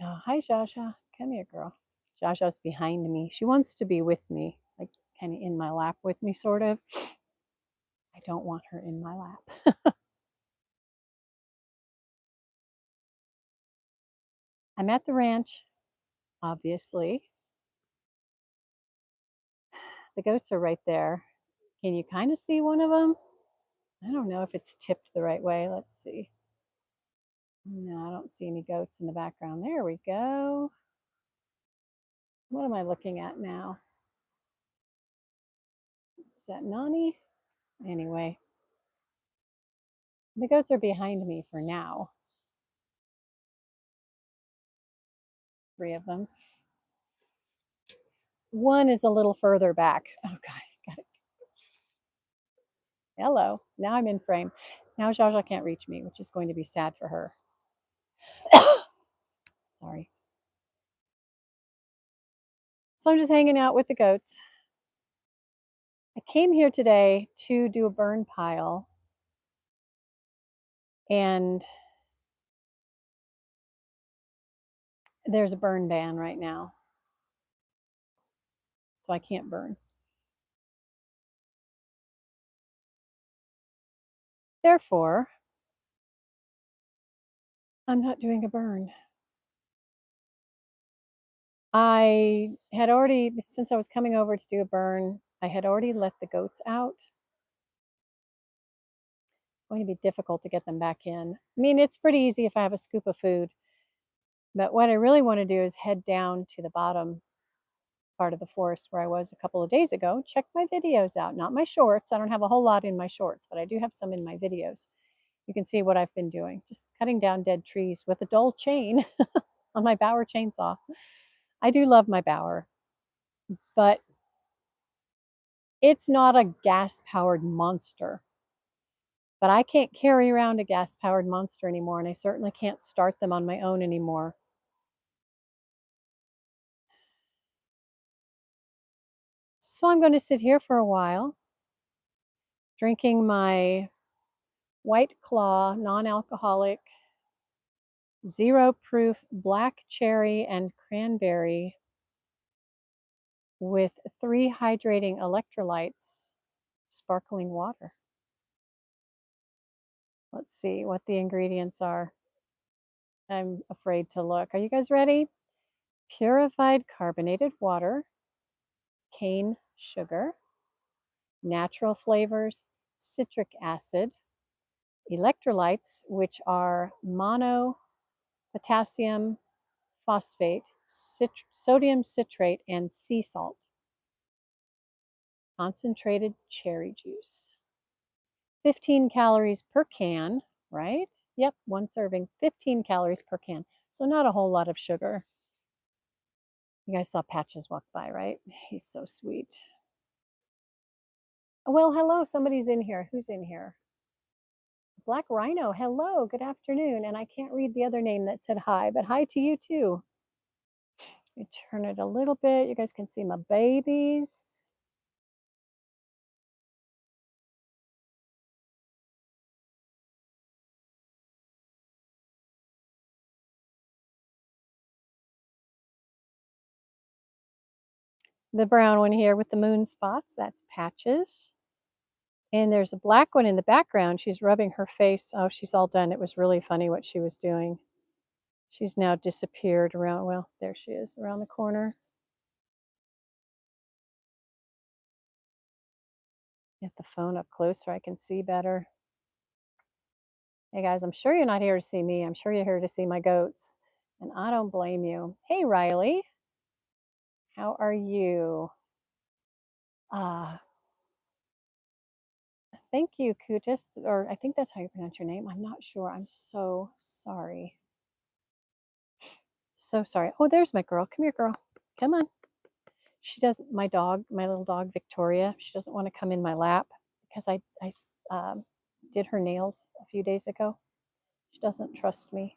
Oh, hi, Jaja. Come here, girl. Jaja's behind me. She wants to be with me, like kind of in my lap with me, sort of. I don't want her in my lap. I'm at the ranch, obviously. The goats are right there. Can you kind of see one of them? I don't know if it's tipped the right way. Let's see. No, I don't see any goats in the background. There we go. What am I looking at now? Is that Nani? Anyway, the goats are behind me for now. 3 of them. One is a little further back. Oh, God. Got it. Hello. Now I'm in frame. Now Jaja can't reach me, which is going to be sad for her. Sorry. So I'm just hanging out with the goats. I came here today to do a burn pile, and there's a burn ban right now, so I can't burn. Therefore, I'm not doing a burn. I had already, since I was coming over to do a burn, I had already let the goats out. It's going to be difficult to get them back in. I mean, it's pretty easy if I have a scoop of food, but what I really want to do is head down to the bottom part of the forest where I was a couple of days ago. Check my videos out, not my shorts. I don't have a whole lot in my shorts, but I do have some in my videos. You can see what I've been doing, just cutting down dead trees with a dull chain on my Bauer chainsaw. I do love my Bauer, but it's not a gas-powered monster. But I can't carry around a gas-powered monster anymore, and I certainly can't start them on my own anymore. So I'm going to sit here for a while, drinking my White Claw non-alcoholic, zero-proof black cherry and cranberry with 3 hydrating electrolytes, sparkling water. Let's see what the ingredients are. I'm afraid to look. Are you guys ready? Purified carbonated water, cane sugar, natural flavors, citric acid, electrolytes, which are mono, potassium phosphate, sodium citrate, and sea salt, concentrated cherry juice. 15 calories per can, right? Yep, 1 serving, 15 calories per can. So not a whole lot of sugar. You guys saw Patches walk by, right? He's so sweet. Well, hello, somebody's in here. Who's in here? Black Rhino, hello, good afternoon. And I can't read the other name that said hi, but hi to you too. Let me turn it a little bit. You guys can see my babies. The brown one here with the moon spots, that's Patches. And there's a black one in the background. She's rubbing her face. Oh, she's all done. It was really funny what she was doing. She's now disappeared around, well, there she is, around the corner. Get the phone up close so I can see better. Hey guys, I'm sure you're not here to see me. I'm sure you're here to see my goats. And I don't blame you. Hey Riley, how are you? Uh, thank you, Kutis, or I think that's how you pronounce your name. I'm not sure. I'm so sorry. So sorry. Oh, there's my girl. Come here, girl. Come on. She doesn't, my dog, my little dog, Victoria, she doesn't want to come in my lap because I did her nails a few days ago. She doesn't trust me.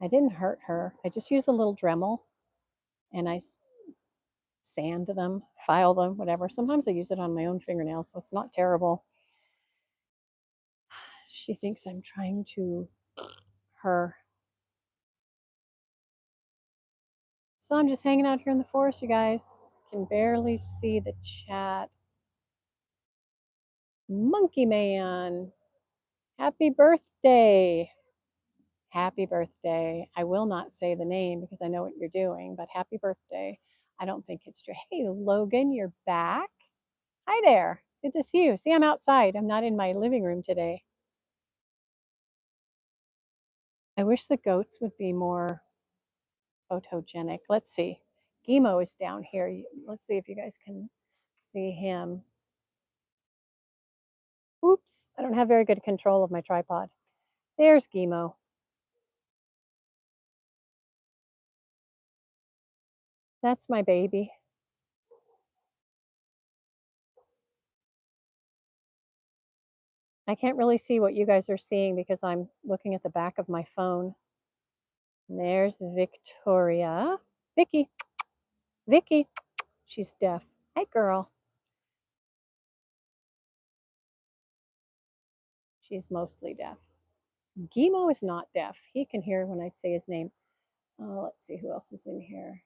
I didn't hurt her. I just use a little Dremel and I sand them, file them, whatever. Sometimes I use it on my own fingernails, so it's not terrible. She thinks I'm trying to her. So I'm just hanging out here in the forest, you guys. Can barely see the chat. Monkey Man, happy birthday. Happy birthday. I will not say the name because I know what you're doing, but happy birthday. I don't think it's true. Hey, Logan, you're back. Hi there. Good to see you. See, I'm outside. I'm not in my living room today. I wish the goats would be more photogenic. Let's see. Gimo is down here. Let's see if you guys can see him. Oops, I don't have very good control of my tripod. There's Gimo. That's my baby. I can't really see what you guys are seeing because I'm looking at the back of my phone. And there's Victoria. Vicky. Vicky. She's deaf. Hi, girl. She's mostly deaf. Gimo is not deaf. He can hear when I say his name. Let's see who else is in here.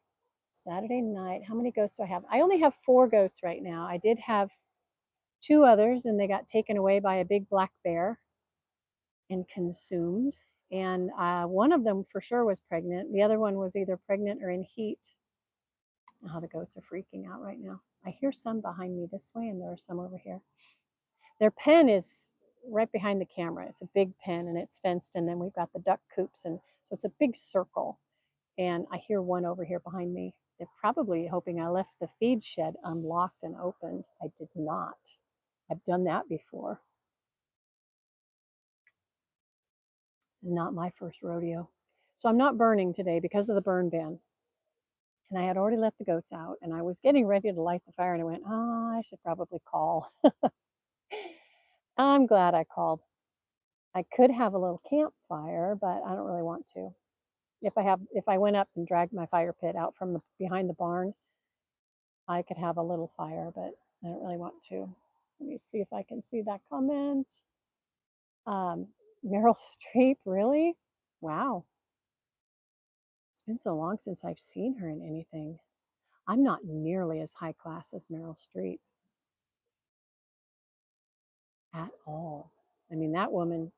Saturday night. How many goats do I have? I only have 4 goats right now. I did have 2 others, and they got taken away by a big black bear and consumed. And one of them for sure was pregnant. The other one was either pregnant or in heat. Oh, the goats are freaking out right now. I hear some behind me this way, and there are some over here. Their pen is right behind the camera. It's a big pen, and it's fenced, and then we've got the duck coops, and so it's a big circle. And I hear one over here behind me. They're probably hoping I left the feed shed unlocked and opened. I did not. I've done that before. It's not my first rodeo. So I'm not burning today because of the burn ban. And I had already let the goats out, and I was getting ready to light the fire, and I went, oh, I should probably call. I'm glad I called. I could have a little campfire, but I don't really want to. If I went up and dragged my fire pit out from behind the barn, I could have a little fire, but I don't really want to. Let me see if I can see that comment. Meryl Streep, really? Wow. It's been so long since I've seen her in anything. I'm not nearly as high class as Meryl Streep at all. I mean, that woman,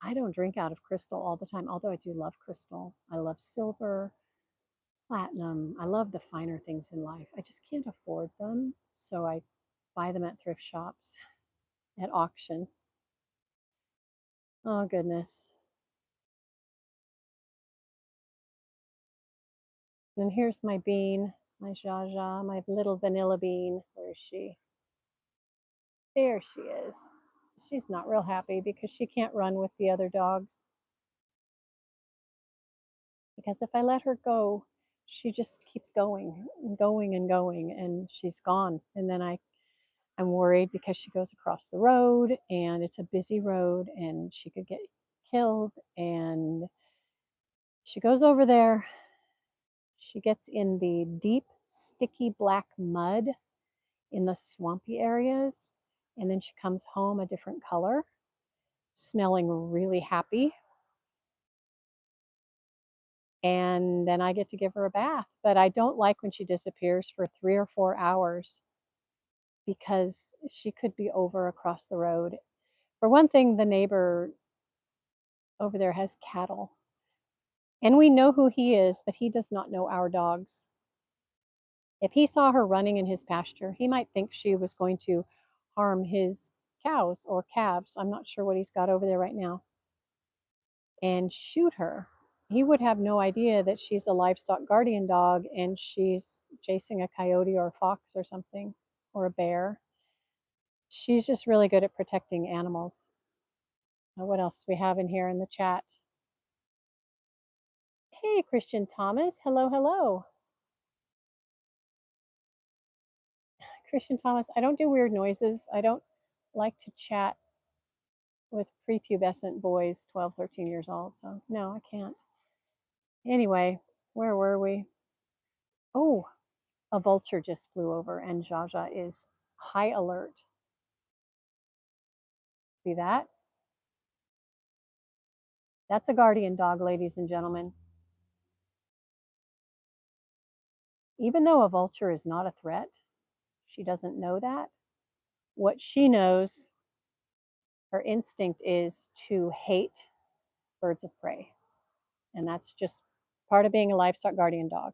I don't drink out of crystal all the time, although I do love crystal. I love silver, platinum. I love the finer things in life. I just can't afford them. So I buy them at thrift shops, at auction. Oh, goodness. And here's my bean, my Jaja, my little vanilla bean. Where is she? There she is. She's not real happy because she can't run with the other dogs. Because if I let her go, she just keeps going and going and going, and she's gone. And then I'm worried because she goes across the road, and it's a busy road, and she could get killed. And she goes over there. She gets in the deep, sticky black mud in the swampy areas, and then she comes home a different color, smelling really happy. And then I get to give her a bath. But I don't like when she disappears for 3 or 4 hours because she could be over across the road. For one thing, the neighbor over there has cattle. And we know who he is, but he does not know our dogs. If he saw her running in his pasture, he might think she was going to harm his cows or calves. I'm not sure what he's got over there right now. And shoot her. He would have no idea that she's a livestock guardian dog and she's chasing a coyote or a fox or something, or a bear. She's just really good at protecting animals. What else do we have in here in the chat? Hey, Christian Thomas. Hello, hello. Christian Thomas, I don't do weird noises. I don't like to chat with prepubescent boys, 12, 13 years old. So, no, I can't. Anyway, where were we? Oh, a vulture just flew over, and Jaja is high alert. See that? That's a guardian dog, ladies and gentlemen. even though a vulture is not a threat, she doesn't know that. What she knows, her instinct is to hate birds of prey. And that's just part of being a livestock guardian dog.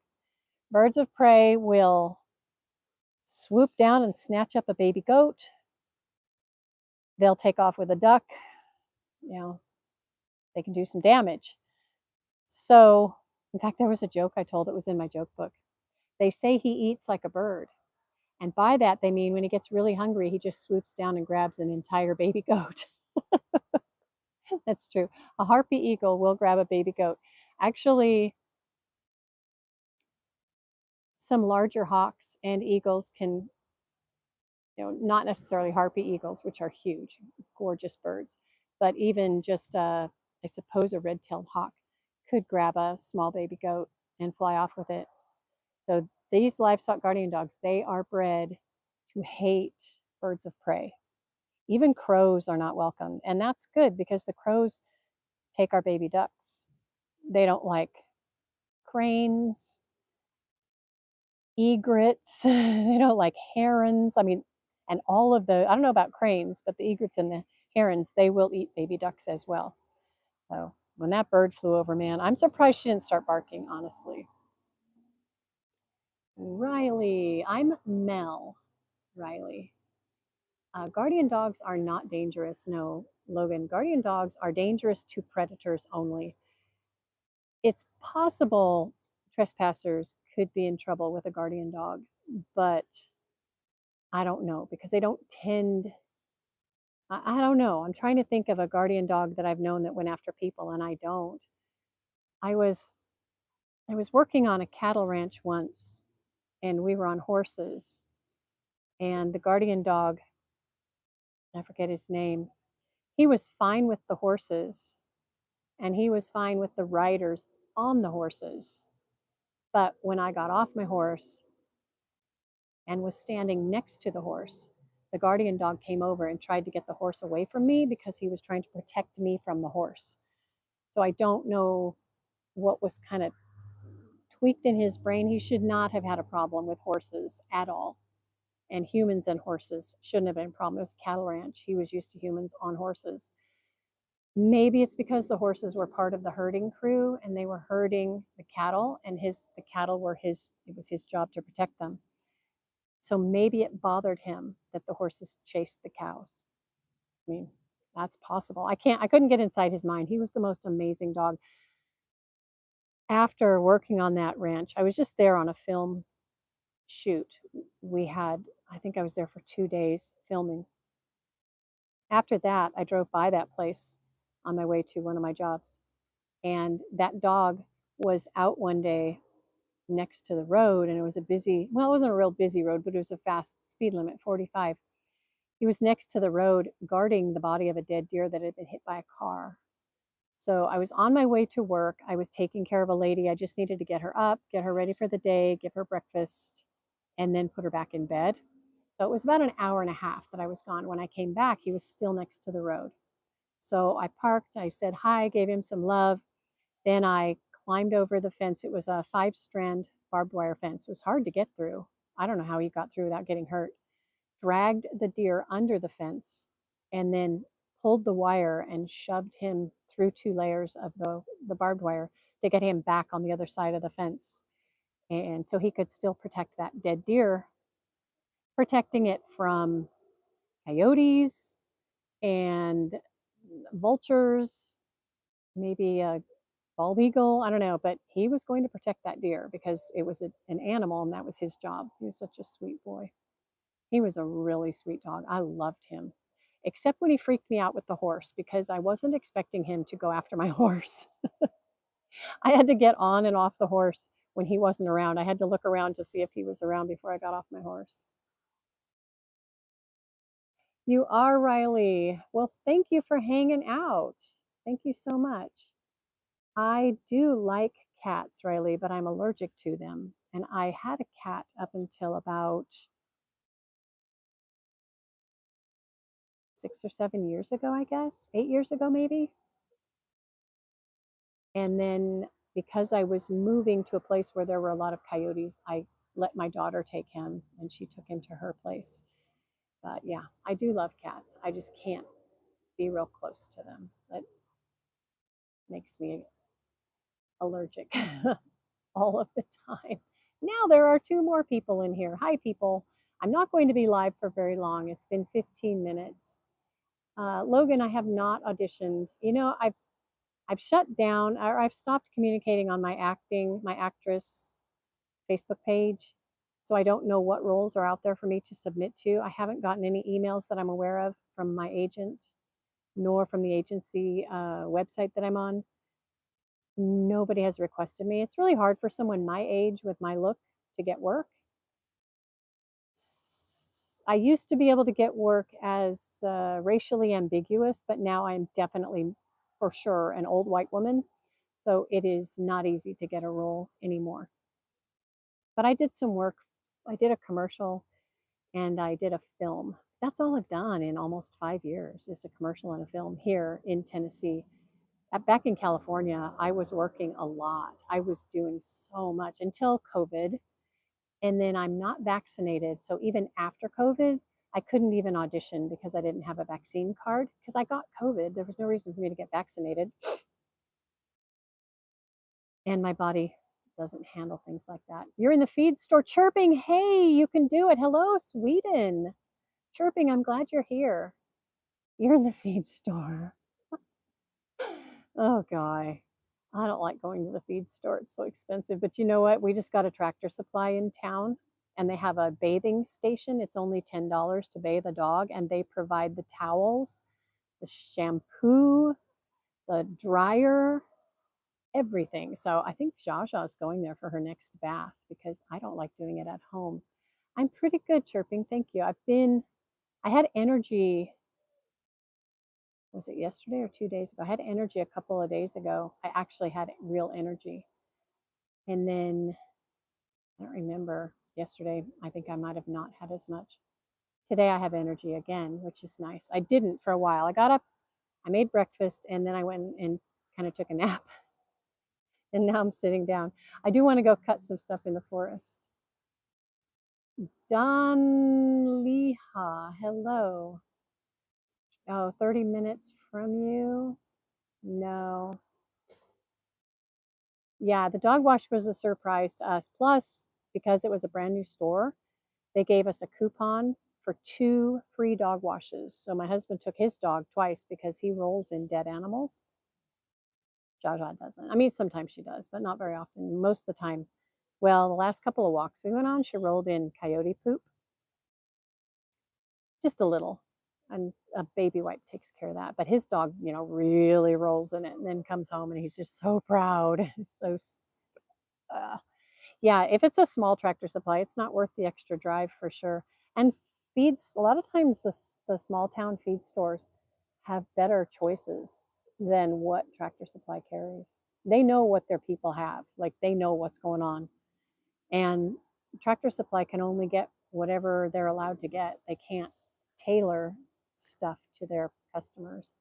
Birds of prey will swoop down and snatch up a baby goat. They'll take off with a duck. You know, they can do some damage. So, in fact, there was a joke I told, it was in my joke book. They say he eats like a bird. And by that, they mean when he gets really hungry, he just swoops down and grabs an entire baby goat. That's true. A harpy eagle will grab a baby goat. Actually, some larger hawks and eagles can, not necessarily harpy eagles, which are huge, gorgeous birds, but even just, I suppose, a red-tailed hawk could grab a small baby goat and fly off with it. So these livestock guardian dogs, they are bred to hate birds of prey. Even crows are not welcome, and that's good because the crows take our baby ducks. They don't like cranes, egrets, they don't like herons. I mean, and all of the, I don't know about cranes, but the egrets and the herons, they will eat baby ducks as well. So when that bird flew over, man, I'm surprised she didn't start barking, honestly. Riley, I'm Mel. Riley. Guardian dogs are not dangerous. No, Logan. Guardian dogs are dangerous to predators only. It's possible trespassers could be in trouble with a guardian dog, but I don't know because they don't tend. I don't know. I'm trying to think of a guardian dog that I've known that went after people, and I don't. I was I was working on a cattle ranch once, and we were on horses, and the guardian dog, I forget his name, he was fine with the horses, and he was fine with the riders on the horses. But when I got off my horse and was standing next to the horse, the guardian dog came over and tried to get the horse away from me because he was trying to protect me from the horse. So I don't know what was kind of tweaked in his brain. He should not have had a problem with horses at all. And humans and horses shouldn't have been a problem. It was cattle ranch. He was used to humans on horses. Maybe it's because the horses were part of the herding crew and they were herding the cattle, and the cattle were his, it was his job to protect them. So maybe it bothered him that the horses chased the cows. I mean, that's possible. I couldn't get inside his mind. He was the most amazing dog. After working on that ranch, I was just there on a film shoot. We had, I think I was there for 2 days filming. After that, I drove by that place on my way to one of my jobs. And that dog was out one day next to the road, and it was a busy, well, it wasn't a real busy road, but it was a fast speed limit, 45. He was next to the road guarding the body of a dead deer that had been hit by a car. So I was on my way to work. I was taking care of a lady. I just needed to get her up, get her ready for the day, give her breakfast, and then put her back in bed. So it was about an hour and a half that I was gone. When I came back, he was still next to the road. So I parked, I said hi, gave him some love. Then I climbed over the fence. It was a 5-strand barbed wire fence. It was hard to get through. I don't know how he got through without getting hurt. Dragged the deer under the fence and then pulled the wire and shoved him through 2 layers of the barbed wire to get him back on the other side of the fence. And so he could still protect that dead deer, protecting it from coyotes and vultures, maybe a bald eagle. I don't know, but he was going to protect that deer because it was an animal and that was his job. He was such a sweet boy. He was a really sweet dog. I loved him, except when he freaked me out with the horse because I wasn't expecting him to go after my horse. I had to get on and off the horse when he wasn't around. I had to look around to see if he was around before I got off my horse. You are, Riley. Well, thank you for hanging out. Thank you so much. I do like cats, Riley, but I'm allergic to them. And I had a cat up until about 6 or 7 years ago, I guess, 8 years ago, maybe. And then because I was moving to a place where there were a lot of coyotes, I let my daughter take him, and she took him to her place. But yeah, I do love cats. I just can't be real close to them. That makes me allergic all of the time. Now there are two more people in here. Hi, people. I'm not going to be live for very long. It's been 15 minutes. Logan, I have not auditioned. You know, I've shut down, or I've stopped communicating on my actress Facebook page. So I don't know what roles are out there for me to submit to. I haven't gotten any emails that I'm aware of from my agent, nor from the agency website that I'm on. Nobody has requested me. It's really hard for someone my age with my look to get work. I used to be able to get work as racially ambiguous, but now I'm definitely, for sure, an old white woman. So it is not easy to get a role anymore. But I did some work. I did a commercial and I did a film. That's all I've done in almost 5 years is a commercial and a film here in Tennessee. Back in California, I was working a lot. I was doing so much until COVID. And then I'm not vaccinated. So even after COVID, I couldn't even audition because I didn't have a vaccine card because I got COVID. There was no reason for me to get vaccinated. And my body doesn't handle things like that. You're in the feed store chirping. Hey, you can do it. Hello, Sweden. Chirping, I'm glad you're here. You're in the feed store. Oh, guy. I don't like going to the feed store. It's so expensive. But you know what? We just got a Tractor Supply in town and they have a bathing station. It's only $10 to bathe a dog, and they provide the towels, the shampoo, the dryer, everything. So I think Jaja is going there for her next bath because I don't like doing it at home. I'm pretty good, chirping. Thank you. I had energy. Was it yesterday or 2 days ago? I had energy a couple of days ago. I actually had real energy. And then I don't remember yesterday. I think I might have not had as much. Today I have energy again, which is nice. I didn't for a while. I got up, I made breakfast, and then I went and kind of took a nap. And now I'm sitting down. I do want to go cut some stuff in the forest. Don Leha, hello. Oh, 30 minutes from you? No. Yeah, the dog wash was a surprise to us. Plus, because it was a brand new store, they gave us a coupon for 2 free dog washes. So my husband took his dog twice because he rolls in dead animals. Jaja doesn't. I mean, sometimes she does, but not very often. Most of the time, well, the last couple of walks we went on, she rolled in coyote poop. Just a little. And a baby wipe takes care of that. But his dog, really rolls in it and then comes home and he's just so proud. So, yeah, if it's a small Tractor Supply, it's not worth the extra drive for sure. And feeds, a lot of times the small town feed stores have better choices than what Tractor Supply carries. They know what their people have, like they know what's going on. And Tractor Supply can only get whatever they're allowed to get. They can't tailor stuff to their customers.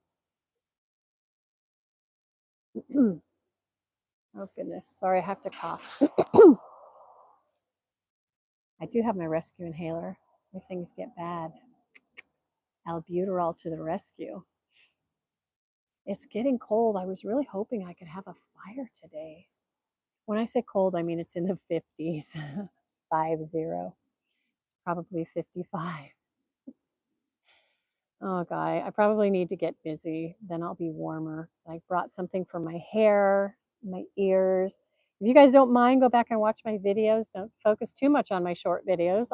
Oh, goodness. Sorry, I have to cough. I do have my rescue inhaler if things get bad. Albuterol to the rescue. It's getting cold. I was really hoping I could have a fire today. When I say cold, I mean it's in the 50s. 50. Probably 55. Oh, guy, I probably need to get busy. Then I'll be warmer. I brought something for my hair, my ears. If you guys don't mind, go back and watch my videos. Don't focus too much on my short videos.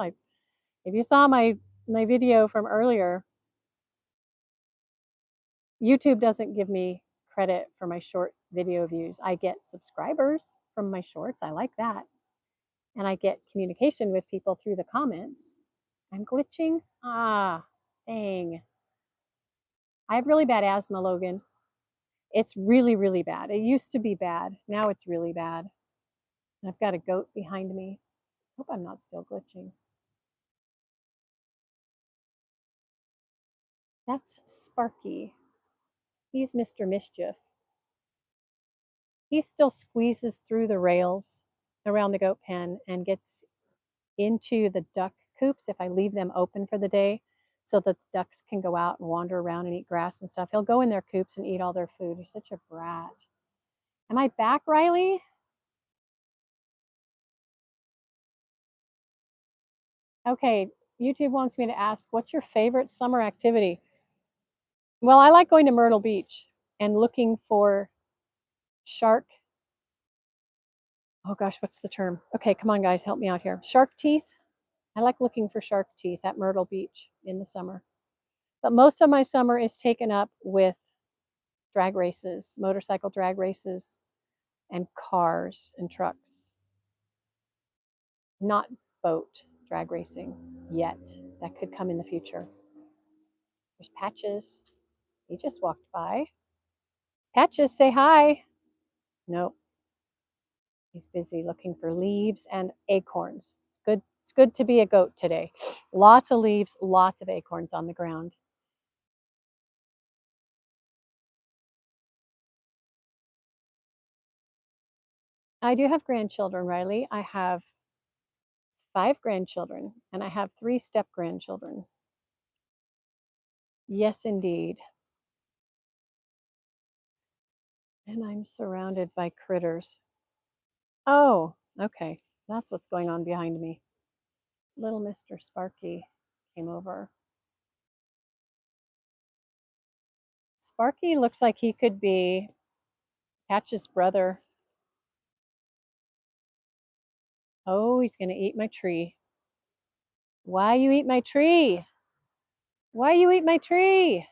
If you saw my video from earlier, YouTube doesn't give me credit for my short video views. I get subscribers from my shorts. I like that. And I get communication with people through the comments. I'm glitching. Ah, dang. I have really bad asthma, Logan. It's really, really bad. It used to be bad. Now it's really bad. And I've got a goat behind me. Hope I'm not still glitching. That's Sparky. He's Mr. Mischief. He still squeezes through the rails around the goat pen and gets into the duck coops if I leave them open for the day so that the ducks can go out and wander around and eat grass and stuff. He'll go in their coops and eat all their food. He's such a brat. Am I back, Riley? Okay, YouTube wants me to ask, what's your favorite summer activity? Well, I like going to Myrtle Beach and looking for shark. Oh gosh, what's the term? Okay, come on, guys, help me out here. Shark teeth. I like looking for shark teeth at Myrtle Beach in the summer. But most of my summer is taken up with drag races, motorcycle drag races, and cars and trucks. Not boat drag racing yet. That could come in the future. There's Patches. He just walked by. Patches, say hi. Nope. He's busy looking for leaves and acorns. It's good to be a goat today. Lots of leaves, lots of acorns on the ground. I do have grandchildren, Riley. I have 5 grandchildren and I have 3 step grandchildren. Yes, indeed. And I'm surrounded by critters. Oh, okay. That's what's going on behind me. Little Mr. Sparky came over. Sparky looks like he could be Patch's brother. Oh, he's going to eat my tree. Why you eat my tree? Why you eat my tree?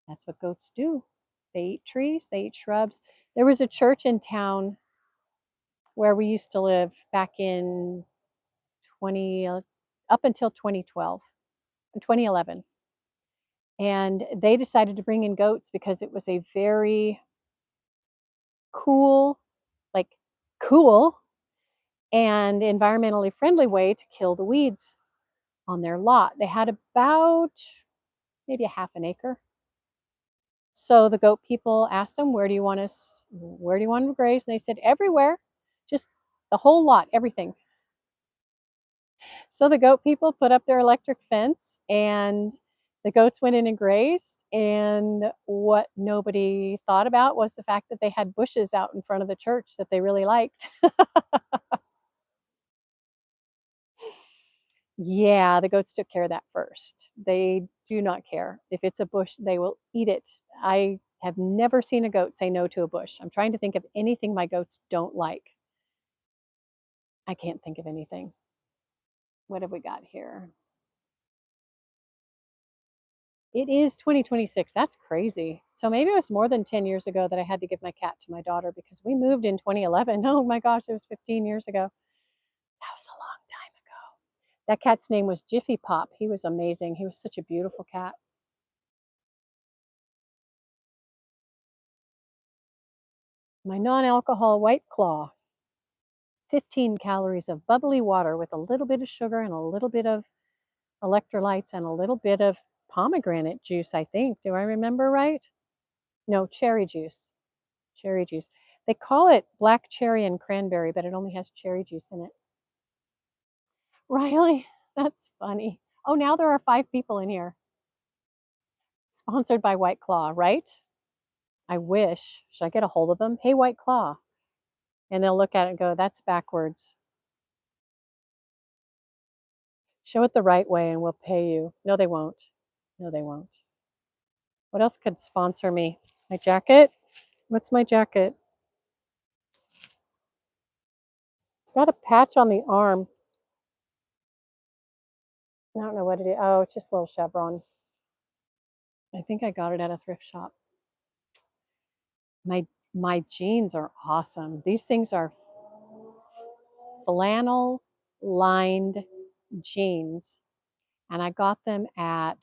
That's what goats do. They eat trees, they eat shrubs. There was a church in town where we used to live back in 20 up until 2012 and 2011. And they decided to bring in goats because it was a very cool, like cool and environmentally friendly way to kill the weeds on their lot. They had about maybe a half an acre. So the goat people asked them, where do you want to graze? And they said, everywhere, just the whole lot, everything. So the goat people put up their electric fence and the goats went in and grazed. And what nobody thought about was the fact that they had bushes out in front of the church that they really liked. Yeah, the goats took care of that first. They do not care. If it's a bush, they will eat it. I have never seen a goat say no to a bush. I'm trying to think of anything my goats don't like. I can't think of anything. What have we got here? It is 2026. That's crazy. So maybe it was more than 10 years ago that I had to give my cat to my daughter because we moved in 2011. Oh my gosh, it was 15 years ago. That was a long time ago. That cat's name was Jiffy Pop. He was amazing. He was such a beautiful cat. My non-alcohol White Claw. 15 calories of bubbly water with a little bit of sugar and a little bit of electrolytes and a little bit of pomegranate juice, I think. Do I remember right? No, cherry juice. Cherry juice. They call it black cherry and cranberry, but it only has cherry juice in it. Riley, that's funny. Oh, now there are 5 people in here. Sponsored by White Claw, right? I wish. Should I get a hold of them? Hey, White Claw. And they'll look at it and go, that's backwards. Show it the right way and we'll pay you. No, they won't. No, they won't. What else could sponsor me? My jacket? What's my jacket? It's got a patch on the arm. I don't know what it is. Oh, it's just a little chevron. I think I got it at a thrift shop. My jeans are awesome. These things are flannel lined jeans. And I got them at,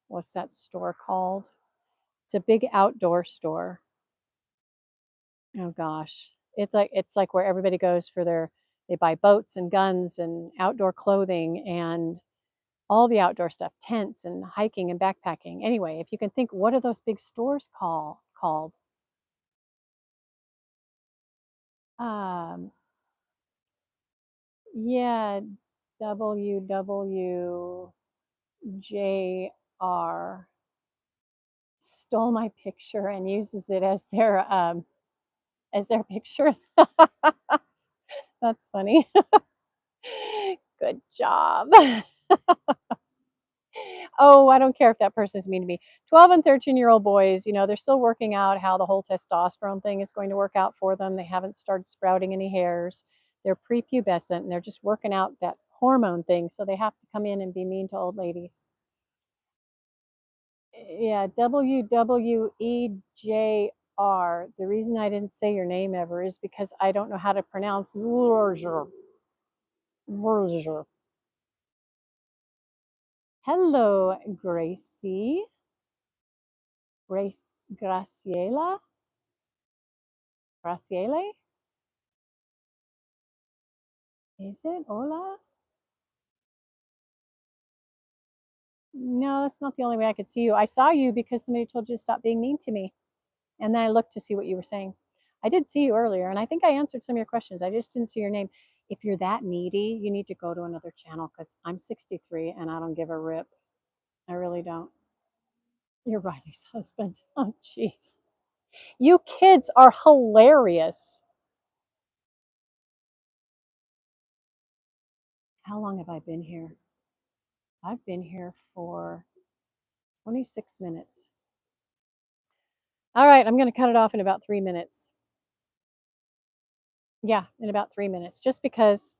what's that store called? It's a big outdoor store. Oh gosh. It's like where everybody goes for they buy boats and guns and outdoor clothing and all the outdoor stuff, tents and hiking and backpacking. Anyway, if you can think, what are those big stores called? Um, yeah, WWJR stole my picture and uses it as their picture. That's funny. Good job. Oh, I don't care if that person is mean to me. 12 and 13-year-old boys, they're still working out how the whole testosterone thing is going to work out for them. They haven't started sprouting any hairs. They're prepubescent and they're just working out that hormone thing. So they have to come in and be mean to old ladies. Yeah, WWEJR. The reason I didn't say your name ever is because I don't know how to pronounce Wurzer. Wurzer. Hello, Gracie. Graciela? Graciele? Is it? Hola? No, it's not the only way I could see you. I saw you because somebody told you to stop being mean to me. And then I looked to see what you were saying. I did see you earlier, and I think I answered some of your questions. I just didn't see your name. If you're that needy, you need to go to another channel because I'm 63 and I don't give a rip. I really don't. You're Riley's husband. Oh, jeez. You kids are hilarious. How long have I been here? I've been here for 26 minutes. All right, I'm going to cut it off in about 3 minutes. Yeah, in about 3 minutes, just because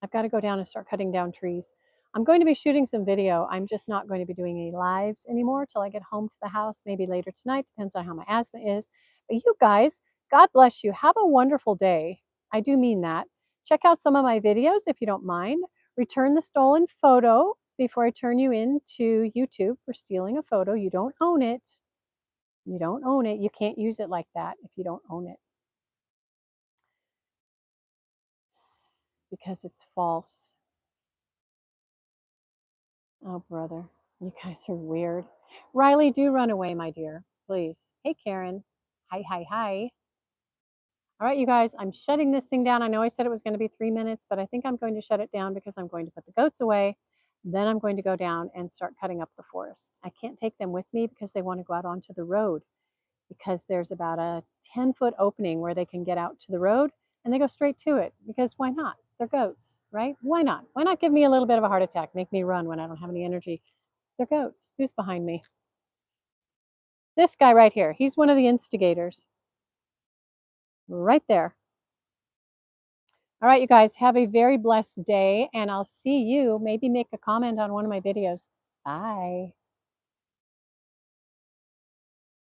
I've got to go down and start cutting down trees. I'm going to be shooting some video. I'm just not going to be doing any lives anymore till I get home to the house, maybe later tonight, depends on how my asthma is. But you guys, God bless you. Have a wonderful day. I do mean that. Check out some of my videos if you don't mind. Return the stolen photo before I turn you into YouTube for stealing a photo. You don't own it. You don't own it. You can't use it like that if you don't own it because it's false. Oh, brother, you guys are weird. Riley, do run away, my dear, please. Hey, Karen. Hi, hi, hi. All right, you guys, I'm shutting this thing down. I know I said it was going to be 3 minutes, but I think I'm going to shut it down because I'm going to put the goats away. Then I'm going to go down and start cutting up the forest. I can't take them with me because they want to go out onto the road because there's about a 10-foot opening where they can get out to the road and they go straight to it because why not? They're goats, right? Why not? Why not give me a little bit of a heart attack, make me run when I don't have any energy? They're goats. Who's behind me? This guy right here. He's one of the instigators. Right there. All right, you guys, have a very blessed day, and I'll see you. Maybe make a comment on one of my videos. Bye.